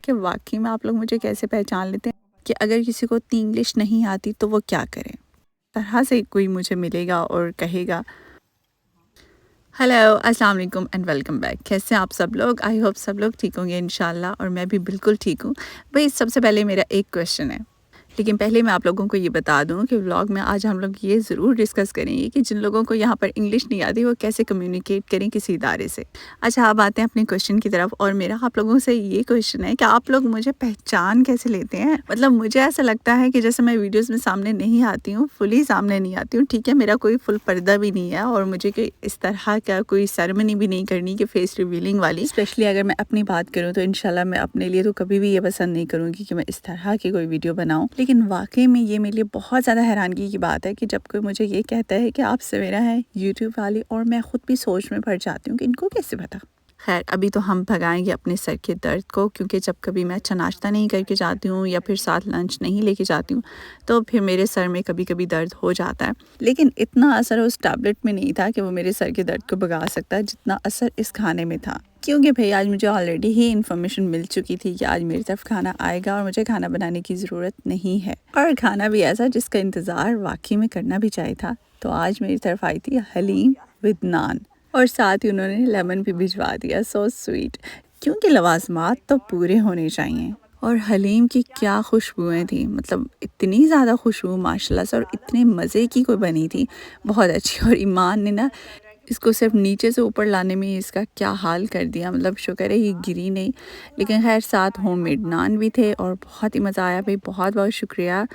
कि वाकई में आप लोग मुझे कैसे पहचान लेते हैं कि अगर किसी को इतनी इंग्लिश नहीं आती तो वो क्या करे। तरह से कोई मुझे मिलेगा और कहेगा हेलो अस्सलाम वालेकुम एंड वेलकम बैक। कैसे हैं आप सब लोग? आई होप सब लोग ठीक होंगे इंशाल्लाह, और मैं भी बिल्कुल ठीक हूँ। भाई सबसे पहले मेरा एक क्वेश्चन है, लेकिन पहले मैं आप लोगों को ये बता दूं कि व्लॉग में आज हम लोग ये ज़रूर डिस्कस करेंगे कि जिन लोगों को यहाँ पर इंग्लिश नहीं आती वो कैसे कम्युनिकेट करें किसी इदारे से। अच्छा, अब आते हैं अपने क्वेश्चन की तरफ, और मेरा आप लोगों से ये क्वेश्चन है कि आप लोग मुझे पहचान कैसे लेते हैं? मतलब मुझे ऐसा लगता है कि जैसे मैं वीडियोज़ में सामने नहीं आती हूँ, फुली सामने नहीं आती हूँ, ठीक है, मेरा कोई फुल पर्दा भी नहीं है और मुझे कोई इस तरह का कोई सेरेमनी भी नहीं करनी कि फेस रिवीलिंग वाली। स्पेशली अगर मैं अपनी बात करूँ तो इंशाल्लाह मैं अपने लिए तो कभी भी ये पसंद नहीं करूँगी कि मैं इस तरह की कोई वीडियो बनाऊँ। लेकिन वाकई में ये मेरे लिए बहुत ज़्यादा हैरानगी की बात है कि जब कोई मुझे ये कहता है कि आप सवेरा हैं यूट्यूब वाली, और मैं खुद भी सोच में पड़ जाती हूँ कि इनको कैसे पता। खैर, अभी तो हम भगाएंगे अपने सर के दर्द को, क्योंकि जब कभी मैं अच्छा नाश्ता नहीं करके जाती हूँ या फिर साथ लंच नहीं लेके जाती हूँ तो फिर मेरे सर में कभी कभी दर्द हो जाता है। लेकिन इतना असर उस टैबलेट में नहीं था कि वो मेरे सर के दर्द को भगा सकता है जितना असर इस खाने में था। क्योंकि भाई आज मुझे ऑलरेडी ही इन्फॉर्मेशन मिल चुकी थी कि आज मेरी तरफ खाना आएगा और मुझे खाना बनाने की ज़रूरत नहीं है, और खाना भी ऐसा जिसका इंतज़ार वाकई में करना भी चाहिए था। तो आज मेरी तरफ आई थी हलीम विद नान, और साथ ही उन्होंने लेमन भी भिजवा दिया। सो स्वीट, क्योंकि लवाजमात तो पूरे होने चाहिए। और हलीम की क्या खुशबुएं थी, मतलब इतनी ज़्यादा खुशबू माशाल्लाह से, और इतने मज़े की कोई बनी थी, बहुत अच्छी। और ईमान ने ना इसको सिर्फ नीचे से ऊपर लाने में इसका क्या हाल कर दिया, मतलब शुक्र है ये गिरी नहीं। लेकिन खैर साथ होममेड नान भी थे और बहुत ही मज़ा आया। भाई बहुत बहुत शुक्रिया,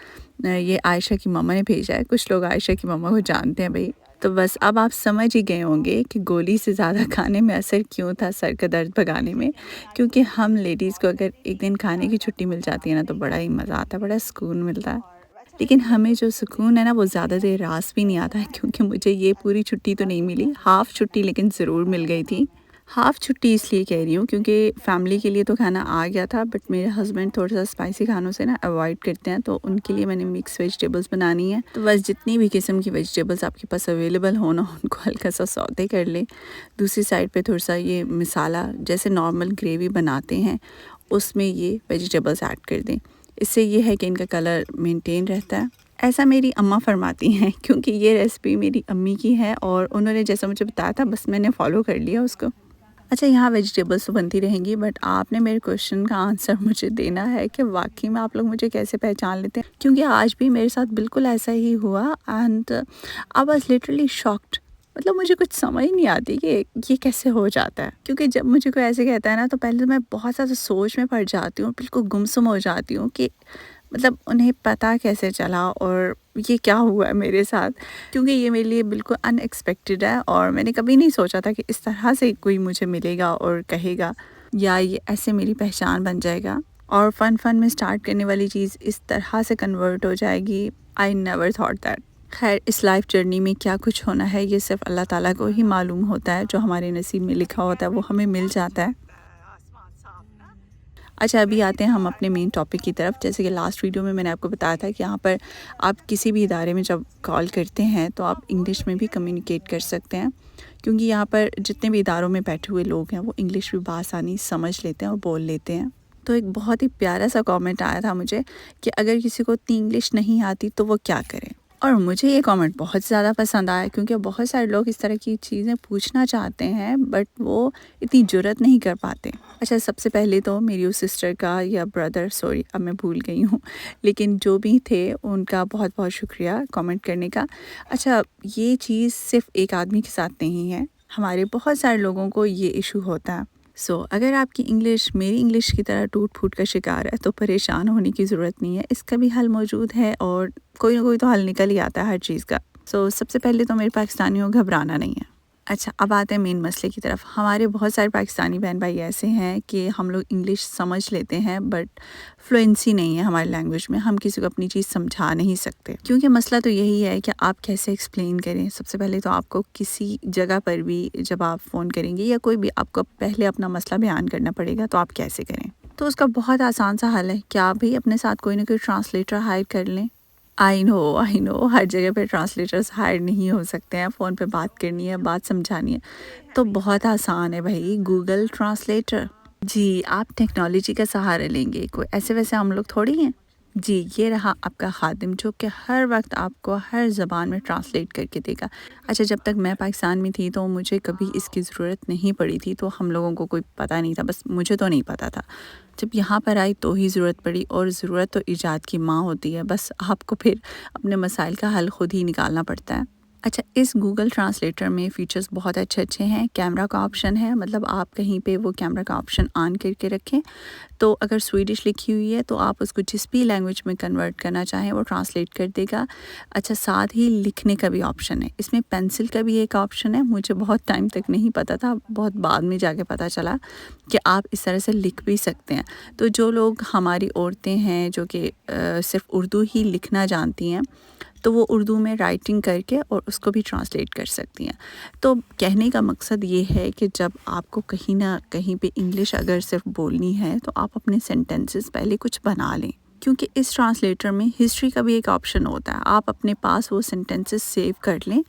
ये आयशा की मम्मा ने भेजा है। कुछ लोग आयशा की मम्मा को जानते हैं भाई। तो बस अब आप समझ ही गए होंगे कि गोली से ज़्यादा खाने में असर क्यों था सर का दर्द भगाने में। क्योंकि हम लेडीज़ को अगर एक दिन खाने की छुट्टी मिल जाती है ना तो बड़ा ही मज़ा आता है, बड़ा सुकून मिलता है। लेकिन हमें जो सुकून है ना वो ज़्यादा देर रास भी नहीं आता है, क्योंकि मुझे ये पूरी छुट्टी तो नहीं मिली, हाफ़ छुट्टी लेकिन ज़रूर मिल गई थी। हाफ़ छुट्टी इसलिए कह रही हूँ क्योंकि फैमिली के लिए तो खाना आ गया था, बट मेरे हस्बैंड थोड़ा सा स्पाइसी खानों से ना अवॉइड करते हैं, तो उनके लिए मैंने मिक्स वेजिटेबल्स बनानी है। तो बस जितनी भी किस्म की वेजिटेबल्स आपके पास अवेलेबल हो ना उनको हल्का सा सौते कर लें। दूसरी साइड पे थोड़ा सा ये मसाला जैसे नॉर्मल ग्रेवी बनाते हैं उसमें ये वेजिटेबल्स ऐड कर दें। इससे ये है कि इनका कलर मेंटेन रहता है। ऐसा मेरी अम्मा फरमाती हैं, क्योंकि ये रेसिपी मेरी अम्मी की है और उन्होंने जैसा मुझे बताया था बस मैंने फॉलो कर लिया उसको। अच्छा, यहाँ वेजिटेबल्स तो बनती रहेंगी, बट आपने मेरे क्वेश्चन का आंसर मुझे देना है कि वाकई में आप लोग मुझे कैसे पहचान लेते हैं, क्योंकि आज भी मेरे साथ बिल्कुल ऐसा ही हुआ। And I was literally shocked, मतलब मुझे कुछ समझ नहीं आती कि ये कैसे हो जाता है। क्योंकि जब मुझे कोई ऐसे कहता है ना तो पहले तो मैं बहुत ज़्यादा सोच में पड़ जाती हूँ, बिल्कुल गुमसुम हो जाती हूँ कि मतलब उन्हें पता कैसे चला और ये क्या हुआ है मेरे साथ। क्योंकि ये मेरे लिए बिल्कुल अनएक्सपेक्टेड है और मैंने कभी नहीं सोचा था कि इस तरह से कोई मुझे मिलेगा और कहेगा, या ये ऐसे मेरी पहचान बन जाएगा और फ़न में स्टार्ट करने वाली चीज़ इस तरह से कन्वर्ट हो जाएगी। I never thought that. खैर, इस लाइफ जर्नी में क्या कुछ होना है ये सिर्फ अल्लाह ताला को ही मालूम होता है। जो हमारे नसीब में लिखा होता है वो हमें मिल जाता है। अच्छा, अभी आते हैं हम अपने मेन टॉपिक की तरफ। जैसे कि लास्ट वीडियो में मैंने आपको बताया था कि यहाँ पर आप किसी भी इदारे में जब कॉल करते हैं तो आप इंग्लिश में भी कम्युनिकेट कर सकते हैं, क्योंकि यहाँ पर जितने भी इदारों में बैठे हुए लोग हैं वो इंग्लिश भी बआसानी समझ लेते हैं और बोल लेते हैं। तो एक बहुत ही प्यारा सा कमेंट आया था मुझे कि अगर किसी को इतनी इंग्लिश नहीं आती तो वो क्या करे। और मुझे ये कमेंट बहुत ज़्यादा पसंद आया, क्योंकि बहुत सारे लोग इस तरह की चीज़ें पूछना चाहते हैं बट वो इतनी जुर्रत नहीं कर पाते। अच्छा, सबसे पहले तो मेरी उस सिस्टर का या ब्रदर, सॉरी अब मैं भूल गई हूँ, लेकिन जो भी थे उनका बहुत बहुत शुक्रिया कमेंट करने का। अच्छा, ये चीज़ सिर्फ एक आदमी के साथ नहीं है, हमारे बहुत सारे लोगों को ये इशू होता है। अगर आपकी इंग्लिश मेरी इंग्लिश की तरह टूट फूट का शिकार है तो परेशान होने की ज़रूरत नहीं है, इसका भी हल मौजूद है और कोई ना कोई तो हल निकल ही आता है हर चीज़ का। सबसे पहले तो मेरे पाकिस्तानियों को घबराना नहीं है। अच्छा, अब आते हैं मेन मसले की तरफ। हमारे बहुत सारे पाकिस्तानी बहन भाई ऐसे हैं कि हम लोग इंग्लिश समझ लेते हैं बट फ्लुएंसी नहीं है हमारी लैंग्वेज में, हम किसी को अपनी चीज़ समझा नहीं सकते। क्योंकि मसला तो यही है कि आप कैसे एक्सप्लेन करें। सबसे पहले तो आपको किसी जगह पर भी जब आप फ़ोन करेंगे या कोई भी, आपको पहले अपना मसला बयान करना पड़ेगा, तो आप कैसे करें। तो उसका बहुत आसान सा हल है कि आप भी अपने साथ कोई ना कोई ट्रांसलेटर हायर कर लें। आई नो हर जगह पे ट्रांसलेटर्स हायर नहीं हो सकते हैं। फ़ोन पे बात करनी है, बात समझानी है तो बहुत आसान है भाई, गूगल ट्रांसलेटर। जी, आप टेक्नोलॉजी का सहारा लेंगे, कोई ऐसे वैसे हम लोग थोड़ी हैं। जी, ये रहा आपका ख़ादिम जो कि हर वक़्त आपको हर ज़बान में ट्रांसलेट करके देगा। अच्छा, जब तक मैं पाकिस्तान में थी तो मुझे कभी इसकी ज़रूरत नहीं पड़ी थी, तो हम लोगों को कोई पता नहीं था, बस मुझे तो नहीं पता था। जब यहाँ पर आई तो ही ज़रूरत पड़ी, और ज़रूरत तो ईजाद की माँ होती है, बस आपको फिर अपने मसाइल का हल खुद ही निकालना पड़ता है। अच्छा, इस गूगल ट्रांसलेटर में फ़ीचर्स बहुत अच्छे-अच्छे हैं। कैमरा का ऑप्शन है, मतलब आप कहीं पे वो कैमरा का ऑप्शन ऑन करके रखें, तो अगर स्वीडिश लिखी हुई है तो आप उसको जिस भी लैंग्वेज में कन्वर्ट करना चाहें वो ट्रांसलेट कर देगा। अच्छा, साथ ही लिखने का भी ऑप्शन है। इसमें पेंसिल का भी एक ऑप्शन है, मुझे बहुत टाइम तक नहीं पता था, बहुत बाद में जाके पता चला कि आप इस तरह से लिख भी सकते हैं। तो जो लोग हमारी औरतें हैं जो कि सिर्फ़ उर्दू ही लिखना जानती हैं, तो वो उर्दू में राइटिंग करके और उसको भी ट्रांसलेट कर सकती हैं। तो कहने का मकसद ये है कि जब आपको कहीं न कहीं पे इंग्लिश अगर सिर्फ बोलनी है तो आप अपने सेंटेंसेस पहले कुछ बना लें, क्योंकि इस ट्रांसलेटर में हिस्ट्री का भी एक ऑप्शन होता है। आप अपने पास वो सेंटेंसेस सेव कर लें,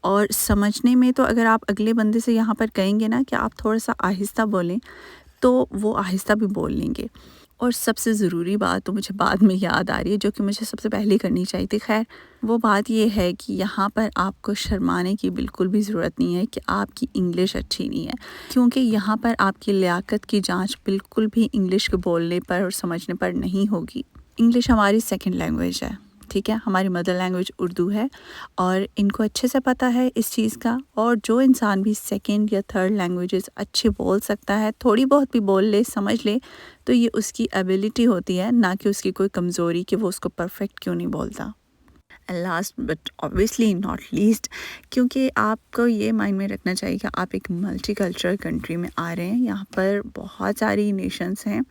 और समझने में तो अगर आप अगले बंदे से यहाँ पर कहेंगे ना कि आप थोड़ा-सा आहिस्ता बोलें, तो वो आहिस्ता भी बोल लेंगे। और सबसे ज़रूरी बात तो मुझे बाद में याद आ रही है, जो कि मुझे सबसे पहले करनी चाहिए थी। ख़ैर, वो बात ये है कि यहाँ पर आपको शर्माने की बिल्कुल भी ज़रूरत नहीं है कि आपकी इंग्लिश अच्छी नहीं है, क्योंकि यहाँ पर आपकी लियाकत की जांच बिल्कुल भी इंग्लिश के बोलने पर और समझने पर नहीं होगी। इंग्लिश हमारी सेकंड लैंग्वेज है, ठीक है? हमारी मदर लैंग्वेज उर्दू है, और इनको अच्छे से पता है इस चीज़ का। और जो इंसान भी सेकंड या थर्ड लैंग्वेजेस अच्छे बोल सकता है, थोड़ी बहुत भी बोल ले, समझ ले, तो ये उसकी एबिलिटी होती है, ना कि उसकी कोई कमज़ोरी कि वो उसको परफेक्ट क्यों नहीं बोलता। And last but obviously not least, क्योंकि आपको ये माइंड में रखना चाहिए कि आप एक मल्टीकल्चरल कंट्री में आ रहे हैं। यहाँ पर बहुत सारी नेशंस हैं,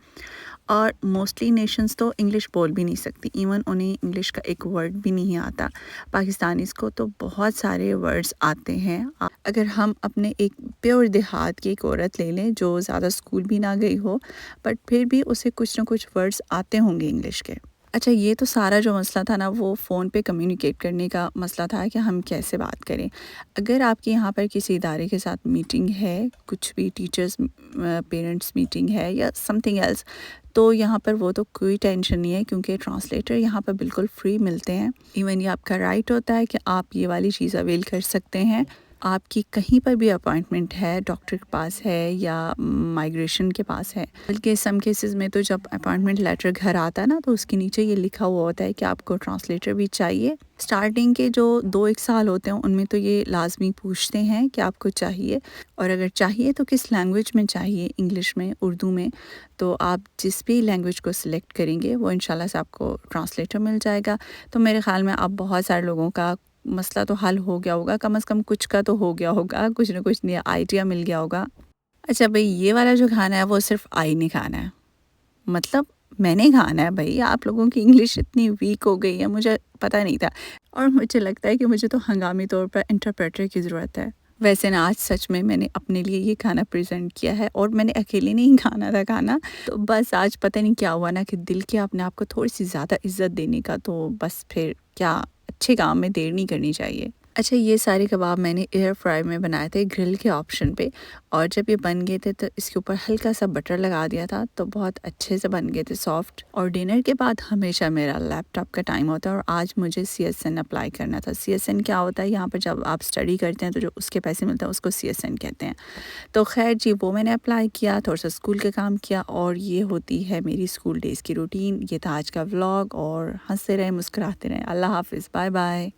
और मोस्टली नेशंस तो इंग्लिश बोल भी नहीं सकती, इवन उन्हें इंग्लिश का एक वर्ड भी नहीं आता। पाकिस्तानीज़ को तो बहुत सारे वर्ड्स आते हैं। अगर हम अपने एक प्योर देहात की एक औरत ले लें जो ज़्यादा स्कूल भी ना गई हो, बट फिर भी उसे कुछ ना कुछ वर्ड्स आते होंगे इंग्लिश के। अच्छा, ये तो सारा जो मसला था ना वो फ़ोन पे कम्युनिकेट करने का मसला था कि हम कैसे बात करें। अगर आपके यहाँ पर किसी इदारे के साथ मीटिंग है, कुछ भी टीचर्स पेरेंट्स मीटिंग है या समथिंग एल्स, तो यहाँ पर वो तो कोई टेंशन नहीं है, क्योंकि ट्रांसलेटर यहाँ पर बिल्कुल फ्री मिलते हैं। इवन ये आपका राइट होता है कि आप ये वाली चीज़ अवेल कर सकते हैं। आपकी कहीं पर भी अपॉइंटमेंट है, डॉक्टर के पास है या माइग्रेशन के पास है, बल्कि सम केसेस में तो जब अपॉइंटमेंट लेटर घर आता है ना, तो उसके नीचे ये लिखा हुआ होता है कि आपको ट्रांसलेटर भी चाहिए। स्टार्टिंग के जो 2-1 साल होते हैं उनमें तो ये लाजमी पूछते हैं कि आपको चाहिए, और अगर चाहिए तो किस लैंग्वेज में चाहिए, इंग्लिश में, उर्दू में। तो आप जिस भी लैंग्वेज को सिलेक्ट करेंगे वो इंशाल्लाह से आपको ट्रांसलेटर मिल जाएगा। तो मेरे ख़्याल में अब बहुत सारे लोगों का मसला तो हल हो गया होगा, कम से कम कुछ का तो हो गया होगा, कुछ ना कुछ नया आइडिया मिल गया होगा। अच्छा भई, ये वाला जो खाना है वो सिर्फ़ आई ने खाना है, मतलब मैंने खाना है भई। आप लोगों की इंग्लिश इतनी वीक हो गई है, मुझे पता नहीं था, और मुझे लगता है कि मुझे तो हंगामी तौर पर इंटरप्रेटर की ज़रूरत है। वैसे ना आज सच में मैंने अपने लिए ये खाना प्रेज़ेंट किया है, और मैंने अकेले नहीं खाना था खाना, तो बस आज पता नहीं क्या हुआ ना कि दिल किया अपने आप को थोड़ी-सी ज़्यादा इज़्ज़त देने का, तो बस फिर क्या, अच्छे काम में देर नहीं करनी चाहिए। अच्छा, ये सारे कबाब मैंने एयर फ्राई में बनाए थे ग्रिल के ऑप्शन पे, और जब ये बन गए थे तो इसके ऊपर हल्का सा बटर लगा दिया था, तो बहुत अच्छे से बन गए थे, सॉफ्ट। और डिनर के बाद हमेशा मेरा लैपटॉप का टाइम होता है, और आज मुझे सीएसएन अप्लाई करना था। सीएसएन क्या होता है, यहाँ पर जब आप स्टडी करते हैं तो जो उसके पैसे मिलते हैं उसको सीएसएन कहते हैं। तो खैर जी, वो मैंने अप्लाई किया, थोड़ा सा स्कूल का काम किया, और ये होती है मेरी स्कूल डेज़ की रूटीन। ये था आज का व्लॉग, और हंसते रहें, मुस्कुराते रहें। अल्लाह हाफिज़, बाय बाय।